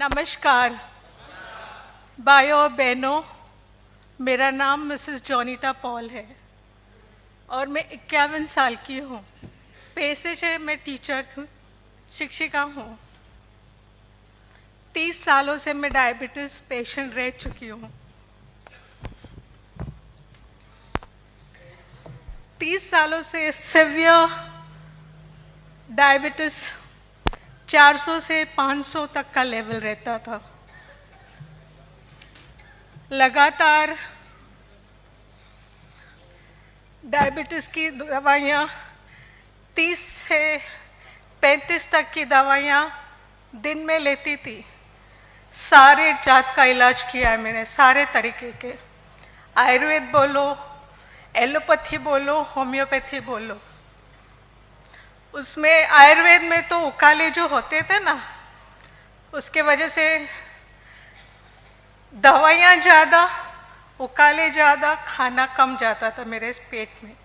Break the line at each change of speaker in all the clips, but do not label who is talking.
नमस्कार भाइयों और बहनों, मेरा नाम मिसेस जॉनीटा पॉल है और मैं 51 साल की हूँ। पेशे से मैं टीचर हूँ, शिक्षिका हूँ। 30 सालों से मैं डायबिटीज़ पेशेंट रह चुकी हूँ। 30 सालों से सिवियर डायबिटीज़ 400 से 500 तक का लेवल रहता था। लगातार डायबिटीज़ की दवाइयाँ 30 से 35 तक की दवाइयाँ दिन में लेती थी। सारे जात का इलाज किया है मैंने, सारे तरीके के, आयुर्वेद बोलो, एलोपैथी बोलो, होम्योपैथी बोलो। उसमें आयुर्वेद में तो उकाले जो होते थे ना, उसके वजह से दवाइयाँ ज़्यादा, उकाले ज़्यादा, खाना कम जाता था मेरे पेट में।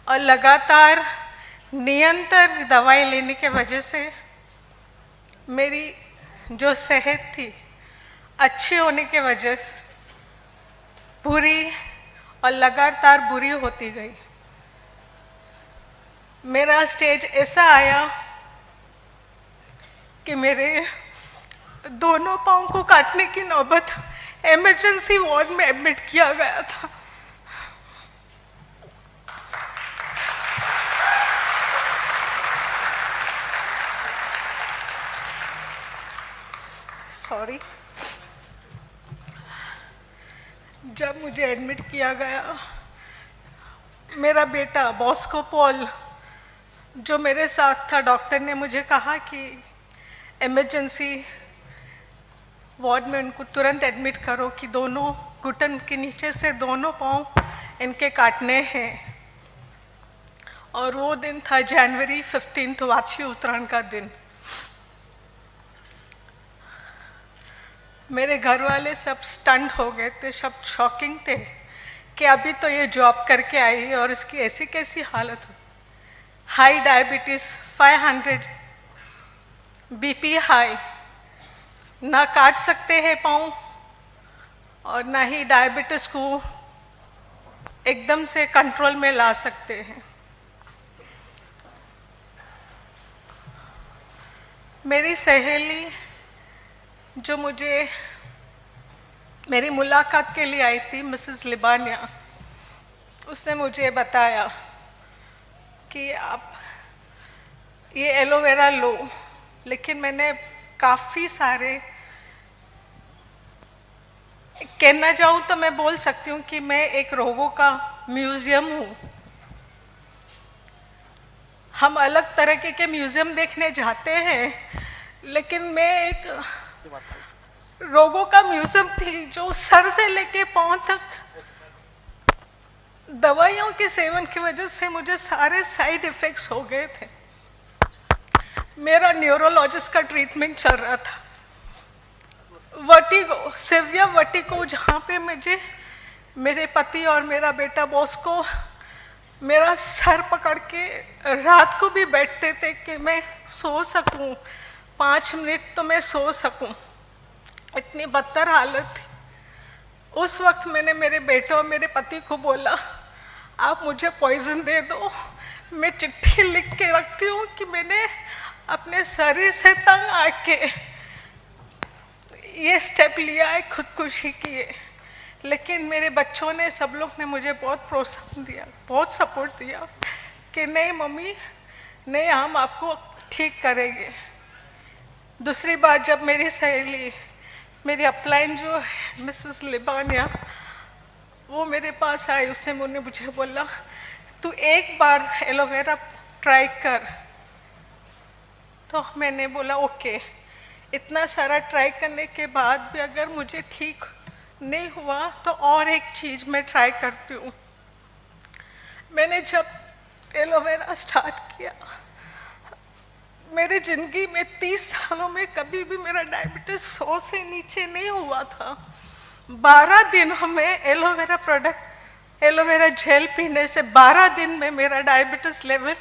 और लगातार निरंतर दवाई लेने के वजह से मेरी जो सेहत थी अच्छी होने के वजह से बुरी और लगातार बुरी होती गई। मेरा स्टेज ऐसा आया कि मेरे दोनों पाँव को काटने की नौबत, इमरजेंसी वार्ड में एडमिट किया गया था। सॉरी। जब मुझे एडमिट किया गया, मेरा बेटा बॉस्को पॉल जो मेरे साथ था, डॉक्टर ने मुझे कहा कि इमरजेंसी वार्ड में उनको तुरंत एडमिट करो कि दोनों घुटन के नीचे से दोनों पाँव इनके काटने हैं। और वो दिन था जनवरी 15, वाची उत्तरायण का दिन। मेरे घर वाले सब स्टंट हो गए थे, सब शॉकिंग थे कि अभी तो ये जॉब करके आई और इसकी ऐसी कैसी हालत हो। हाई डायबिटीज़ 500, बीपी हाई, ना काट सकते हैं पाँव और ना ही डायबिटीज़ को एकदम से कंट्रोल में ला सकते हैं। मेरी सहेली जो मुझे मेरी मुलाकात के लिए आई थी, मिसेस लिबानिया, उसने मुझे बताया कि आप ये एलोवेरा लो। लेकिन मैंने काफ़ी सारे, कहना चाहूँ तो मैं बोल सकती हूँ कि मैं एक रोगों का म्यूज़ियम हूँ। हम अलग तरह के म्यूज़ियम देखने जाते हैं, लेकिन मैं एक रोगों का म्यूज़ियम थी जो सर से लेके पाँव तक दवाइयों के सेवन की वजह से मुझे सारे साइड इफ़ेक्ट्स हो गए थे। मेरा न्यूरोलॉजिस्ट का ट्रीटमेंट चल रहा था। वर्टिगो, सिवियर वर्टिगो, जहाँ पे मुझे मेरे पति और मेरा बेटा बॉस को मेरा सर पकड़ के रात को भी बैठते थे कि मैं सो सकूं, 5 मिनट तो मैं सो सकूं। इतनी बदतर हालत थी। उस वक्त मैंने मेरे बेटे और मेरे पति को बोला, आप मुझे पॉइजन दे दो। मैं चिट्ठी लिख के रखती हूँ कि मैंने अपने शरीर से तंग आके ये स्टेप लिया है, खुदकुशी की है। लेकिन मेरे बच्चों ने, सब लोग ने मुझे बहुत प्रोत्साहन दिया, बहुत सपोर्ट दिया कि नहीं मम्मी, नहीं, हम आपको ठीक करेंगे। दूसरी बात, जब मेरी सहेली, मेरी अपलाइन जो है मिसेस लिबानिया, वो मेरे पास आई, उसने मुझे बोला, तू एक बार एलोवेरा ट्राई कर। तो मैंने बोला ओके। इतना सारा ट्राई करने के बाद भी अगर मुझे ठीक नहीं हुआ तो और एक चीज़ मैं ट्राई करती हूँ। मैंने जब एलोवेरा स्टार्ट किया, मेरे ज़िंदगी में 30 सालों में कभी भी मेरा डायबिटीज़ 100 से नीचे नहीं हुआ था। 12 दिनों में एलोवेरा प्रोडक्ट, एलोवेरा जेल पीने से 12 दिन में मेरा डायबिटीज़ लेवल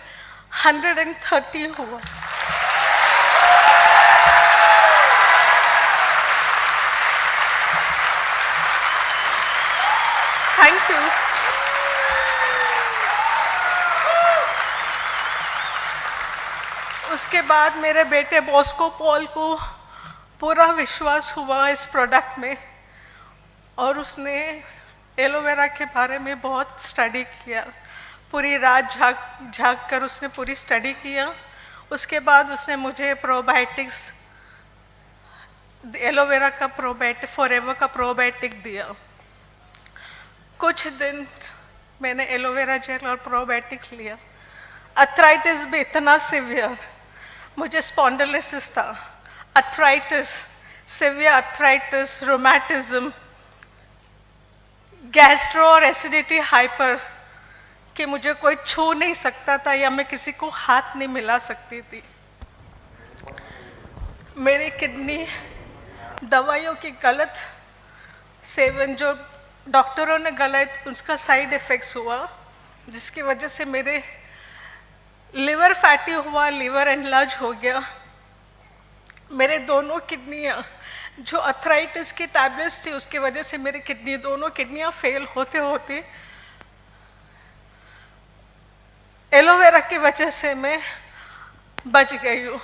130 हुआ। Thank you. उसके बाद मेरे बेटे बॉस्को पॉल को पूरा विश्वास हुआ इस प्रोडक्ट में, और उसने एलोवेरा के बारे में बहुत स्टडी किया। पूरी रात झाग कर उसने पूरी स्टडी किया। उसके बाद उसने मुझे प्रोबायोटिक्स, एलोवेरा का प्रोबायोटिक, फॉरएवर का प्रोबायोटिक दिया। कुछ दिन मैंने एलोवेरा जेल और प्रोबायोटिक लिया। अर्थराइटिस भी इतना सिवियर, मुझे स्पॉन्डिलोसिस था, अर्थराइटिस, सिवियर अर्थराइटिस, रोमैटिज्म, गैस्ट्रो और एसिडिटी हाइपर, कि मुझे कोई छू नहीं सकता था या मैं किसी को हाथ नहीं मिला सकती थी। मेरी किडनी दवाइयों की गलत सेवन, जो डॉक्टरों ने गलत, उसका साइड इफ़ेक्ट्स हुआ, जिसकी वजह से मेरे लिवर फैटी हुआ, लिवर एनलार्ज हो गया। मेरे दोनों किडनियाँ, जो अर्थराइटिस की टैबलेट्स थी उसकी वजह से मेरी किडनी, दोनों किडनियाँ फेल होते होते एलोवेरा की वजह से मैं बच गई हूँ।